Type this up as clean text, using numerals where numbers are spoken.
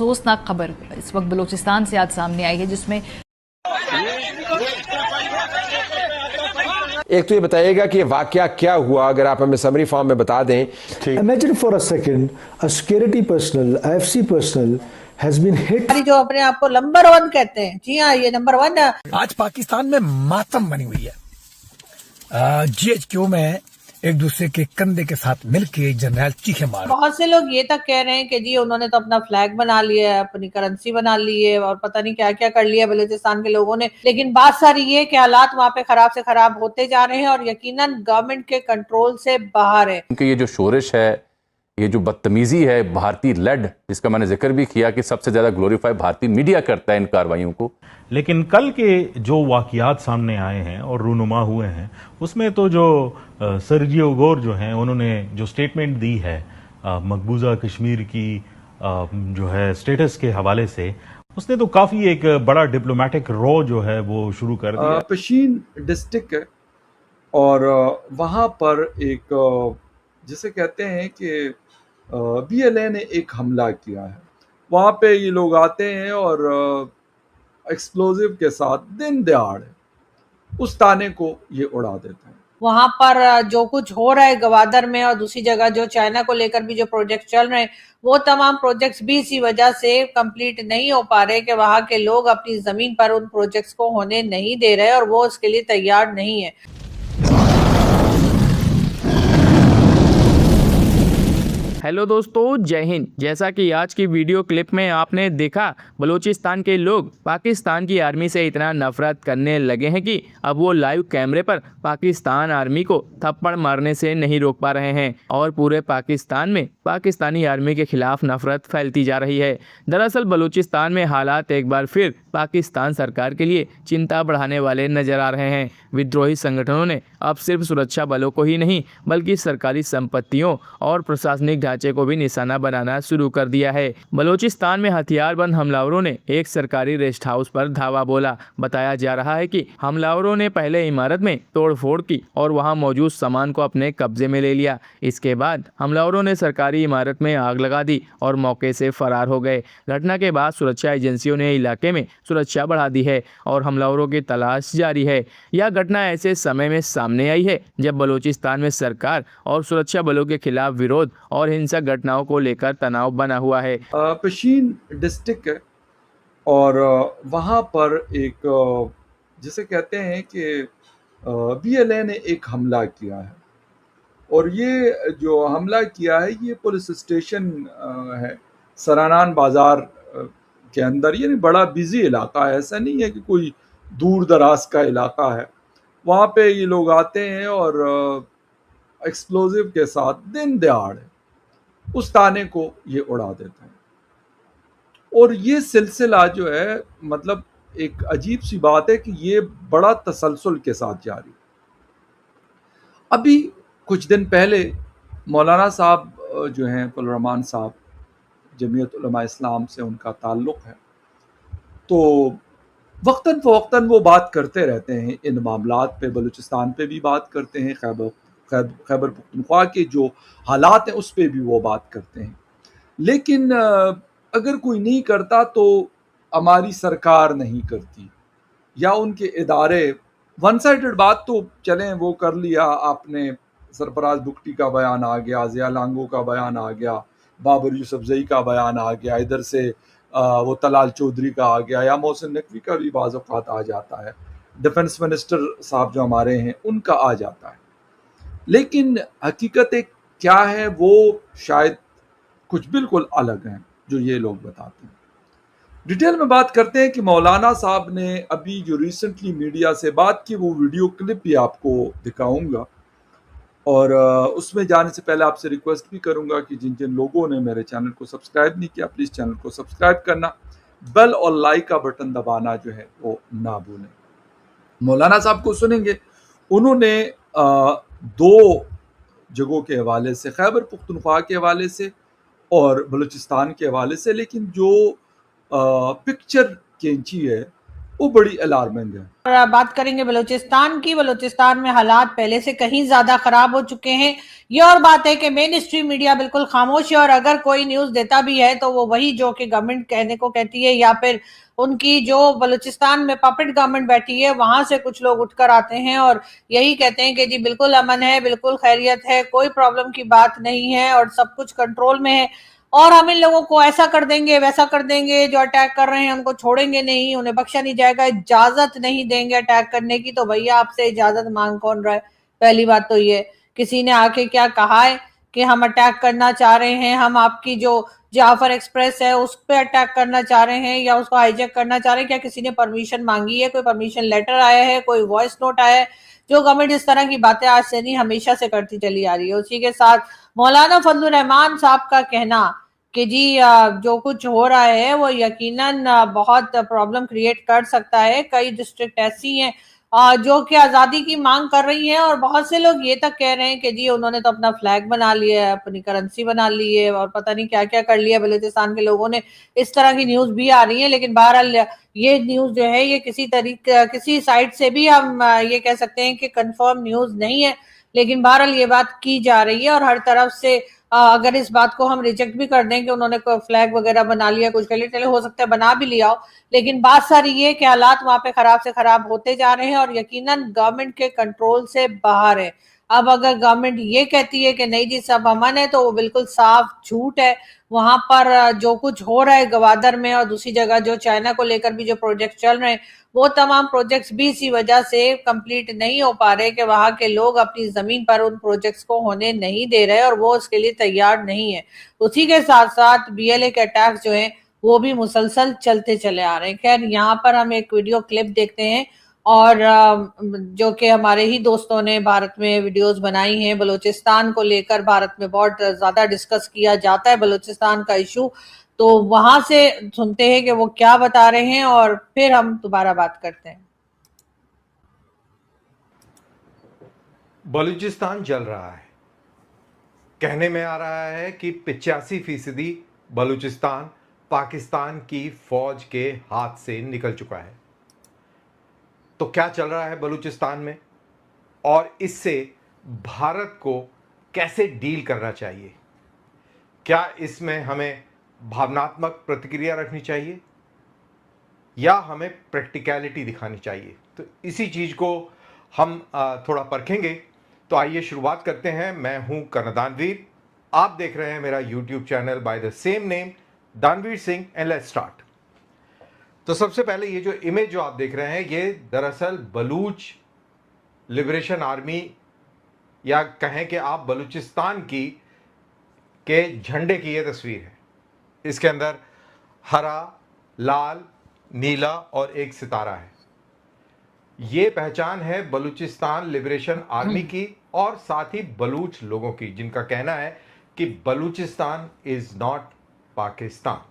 अफसोसनाक खबर इस वक्त बलूचिस्तान से आज सामने आई है, जिसमें एक तो ये बताइएगा कि ये वाकया क्या हुआ, अगर आप हमें समरी फॉर्म में बता दें। Imagine for a second, a security personnel, IFC personnel has been hit. जो अपने आप को नंबर 1 कहते हैं, जी हाँ, ये नंबर 1 है। आज पाकिस्तान में मातम बनी हुई है। GHQ में एक दूसरे के कंधे के साथ मिलके जनरल चीखे मार। बहुत से लोग ये तक कह रहे हैं कि जी उन्होंने तो अपना फ्लैग बना लिया है, अपनी करेंसी बना ली है और पता नहीं क्या क्या कर लिया बलूचिस्तान के लोगों ने। लेकिन बात सारी ये कि हालात वहाँ पे खराब से खराब होते जा रहे हैं और यकीनन गवर्नमेंट के कंट्रोल से बाहर है। क्योंकि ये जो शोरिश है, ये जो बदतमीजी है भारतीय लेड, जिसका मैंने जिक्र भी किया कि सबसे ज्यादा ग्लोरीफाई भारतीय मीडिया करता है इन कार्रवाइयों को। लेकिन कल के जो वाकयात सामने आए हैं और रूनुमा हुए हैं, उसमें तो जो सर्जियो गोर जो हैं, उन्होंने जो स्टेटमेंट दी है मकबूजा कश्मीर की जो है स्टेटस के हवाले से, उसने तो काफी एक बड़ा डिप्लोमेटिक रॉ जो है वो शुरू कर दिया। पशीन डिस्ट्रिक्ट है और वहाँ पर एक जिसे कहते हैं कि BLA ने एक हमला किया है। वहाँ पे ये लोग आते हैं और एक्सप्लोजिव के साथ दिन दहाड़े उस थाने को ये उड़ा देते हैं। वहां पर जो कुछ हो रहा है गवादर में और दूसरी जगह जो चाइना को लेकर भी जो प्रोजेक्ट चल रहे हैं, वो तमाम प्रोजेक्ट्स भी इसी वजह से कंप्लीट नहीं हो पा रहे कि वहां के लोग अपनी जमीन पर उन प्रोजेक्ट्स को होने नहीं दे रहे और वो उसके लिए तैयार नहीं है। हेलो दोस्तों, जय हिंद। जैसा कि आज की वीडियो क्लिप में आपने देखा, बलूचिस्तान के लोग पाकिस्तान की आर्मी से इतना नफरत करने लगे हैं कि अब वो लाइव कैमरे पर पाकिस्तान आर्मी को थप्पड़ मारने से नहीं रोक पा रहे हैं और पूरे पाकिस्तान में पाकिस्तानी आर्मी के खिलाफ नफरत फैलती जा रही है। दरअसल बलूचिस्तान में हालात एक बार फिर पाकिस्तान सरकार के लिए चिंता बढ़ाने वाले नजर आ रहे हैं। विद्रोही संगठनों ने अब सिर्फ सुरक्षा बलों को ही नहीं बल्कि सरकारी संपत्तियों और प्रशासनिक ढांचे को भी निशाना बनाना शुरू कर दिया है। बलूचिस्तान में हथियारबंद हमलावरों ने एक सरकारी रेस्ट हाउस पर धावा बोला। बताया जा रहा है कि हमलावरों ने पहले इमारत में तोड़फोड़ की और वहां मौजूद सामान को अपने कब्जे में ले लिया। इसके बाद हमलावरों ने सरकारी इमारत में आग लगा दी और मौके से फरार हो गए। घटना के बाद सुरक्षा एजेंसियों ने इलाके में सुरक्षा बढ़ा दी है और हमलावरों की तलाश जारी है। यह घटना ऐसे समय में सामने आई है जब बलूचिस्तान में सरकार और सुरक्षा बलों के खिलाफ विरोध और हिंसक घटनाओं को लेकर तनाव बना हुआ है। पशीन डिस्ट्रिक्ट है और वहाँ पर एक जिसे कहते हैं कि BLA ने एक हमला किया है और ये जो हमला किया है ये पुलिस स्टेशन है सरानान बाज़ार के अंदर। ये बड़ा बिजी इलाका है, ऐसा नहीं है कि कोई दूर दराज का इलाका है। वहाँ पे ये लोग आते हैं और एक्सप्लोजिव के साथ दिन दहाड़े उस थाने को ये उड़ा देते हैं। और ये सिलसिला जो है, मतलब एक अजीब सी बात है कि ये बड़ा तसलसल के साथ जारी। अभी कुछ दिन पहले मौलाना साहब जो हैं फजल-उर-रहमान साहब, जमीयत उलमा इस्लाम से उनका ताल्लुक़ है, तो वक्तन फ़वक्तन वो बात करते रहते हैं इन मामलात पे। बलूचिस्तान पे भी बात करते हैं, खैबर पख्तूनख्वा के जो हालात हैं उस पे भी वो बात करते हैं। लेकिन अगर कोई नहीं करता तो हमारी सरकार नहीं करती या उनके इदारे। वन साइडेड बात तो चलें वो कर लिया आपने, सरफराज बुगटी का बयान आ गया, ज़िया लांगो का बयान आ गया, बाबर यूसुफजई का बयान आ गया, इधर से वो तलाल चौधरी का आ गया या मोहसिन नकवी का भी बाज़ औक़ात आ जाता है, डिफेंस मिनिस्टर साहब जो हमारे हैं उनका आ जाता है। लेकिन हकीकत एक क्या है वो शायद कुछ बिल्कुल अलग हैं जो ये लोग बताते हैं। डिटेल में बात करते हैं कि मौलाना साहब ने अभी जो रिसेंटली मीडिया से बात की, वो वीडियो क्लिप भी आपको दिखाऊंगा और उसमें जाने से पहले आपसे रिक्वेस्ट भी करूंगा कि जिन जिन लोगों ने मेरे चैनल को सब्सक्राइब नहीं किया, प्लीज़ चैनल को सब्सक्राइब करना, बेल और लाइक का बटन दबाना जो है वो ना भूलें। मौलाना साहब को सुनेंगे, उन्होंने दो जगहों के हवाले से, खैबर पख्तूनख्वा के हवाले से और बलूचिस्तान के हवाले से, लेकिन जो पिक्चर कैंची है वो बड़ी अलार्मिंग है। और बात करेंगे बलूचिस्तान की। बलूचिस्तान में हालात पहले से कहीं ज्यादा खराब हो चुके हैं। ये और बात है कि मेन स्ट्रीम मीडिया बिल्कुल खामोश है और अगर कोई न्यूज देता भी है तो वो वही जो कि गवर्नमेंट कहने को कहती है या फिर उनकी जो बलूचिस्तान में पपेट गवर्नमेंट बैठी है वहां से कुछ लोग उठकर आते हैं और यही कहते हैं कि जी बिल्कुल अमन है, बिल्कुल खैरियत है, कोई प्रॉब्लम की बात नहीं है और सब कुछ कंट्रोल में है और हम इन लोगों को ऐसा कर देंगे वैसा कर देंगे, जो अटैक कर रहे हैं उनको छोड़ेंगे नहीं, उन्हें बख्शा नहीं जाएगा, इजाजत नहीं देंगे अटैक करने की। तो भैया आपसे इजाजत मांग कौन रहा है? पहली बात तो ये, किसी ने आके क्या कहा है कि हम अटैक करना चाह रहे हैं, हम आपकी जो जाफर एक्सप्रेस है उस पर अटैक करना चाह रहे हैं या उसको हाईजैक करना चाह रहे हैं? क्या किसी ने परमिशन मांगी है? कोई परमिशन लेटर आया है? कोई वॉइस नोट आया है? जो गवर्नमेंट इस तरह की बातें आज से नहीं हमेशा से करती चली आ रही है। उसी के साथ मौलाना फजलुर रहमान साहब का कहना कि जी जो कुछ हो रहा है वो यकीनन बहुत प्रॉब्लम क्रिएट कर सकता है। कई डिस्ट्रिक्ट ऐसी हैं जो कि आज़ादी की मांग कर रही हैं और बहुत से लोग ये तक कह रहे हैं कि जी उन्होंने तो अपना फ्लैग बना लिया है, अपनी करेंसी बना ली है और पता नहीं क्या क्या कर लिया बलूचिस्तान के लोगों ने। इस तरह की न्यूज़ भी आ रही है, लेकिन बहरहाल ये न्यूज़ जो है ये किसी साइड से भी हम ये कह सकते हैं कि कंफर्म न्यूज़ नहीं है, लेकिन बहरहाल ये बात की जा रही है और हर तरफ से अगर इस बात को हम रिजेक्ट भी कर दें कि उन्होंने कोई फ्लैग वगैरह बना लिया कुछ के लिए, चले हो सकता है बना भी लिया हो, लेकिन बात सारी ये कि हालात वहां पे खराब से खराब होते जा रहे हैं और यकीनन गवर्नमेंट के कंट्रोल से बाहर है। अब अगर गवर्नमेंट ये कहती है कि नहीं जी सब अमन है तो वो बिल्कुल साफ झूठ है। वहां पर जो कुछ हो रहा है गवादर में और दूसरी जगह जो चाइना को लेकर भी जो प्रोजेक्ट चल रहे हैं वो तमाम प्रोजेक्ट्स भी इसी वजह से कंप्लीट नहीं हो पा रहे कि वहां के लोग अपनी जमीन पर उन प्रोजेक्ट्स को होने नहीं दे रहे और वो उसके लिए तैयार नहीं है। उसी के साथ साथ बीएलए के अटैक्स जो हैं वो भी मुसलसल चलते चले आ रहे हैं। खैर यहाँ पर हम एक वीडियो क्लिप देखते हैं और जो कि हमारे ही दोस्तों ने भारत में वीडियोस बनाई हैं बलूचिस्तान को लेकर। भारत में बहुत ज्यादा डिस्कस किया जाता है बलूचिस्तान का इशू, तो वहां से सुनते हैं कि वो क्या बता रहे हैं और फिर हम दोबारा बात करते हैं। बलूचिस्तान जल रहा है। कहने में आ रहा है कि 85% बलूचिस्तान पाकिस्तान की फौज के हाथ से निकल चुका है। तो क्या चल रहा है बलूचिस्तान में और इससे भारत को कैसे डील करना चाहिए? क्या इसमें हमें भावनात्मक प्रतिक्रिया रखनी चाहिए या हमें प्रैक्टिकलिटी दिखानी चाहिए? तो इसी चीज़ को हम थोड़ा परखेंगे। तो आइए शुरुआत करते हैं। मैं हूं कर्ण दानवीर, आप देख रहे हैं मेरा YouTube channel by the same name दानवीर सिंह एंड लेट्स स्टार्ट। तो सबसे पहले ये जो इमेज जो आप देख रहे हैं ये दरअसल बलूच लिबरेशन आर्मी या कहें कि आप बलूचिस्तान के झंडे की ये तस्वीर है। इसके अंदर हरा, लाल, नीला और एक सितारा है। ये पहचान है बलूचिस्तान लिबरेशन आर्मी की और साथ ही बलूच लोगों की, जिनका कहना है कि बलूचिस्तान इज नॉट पाकिस्तान।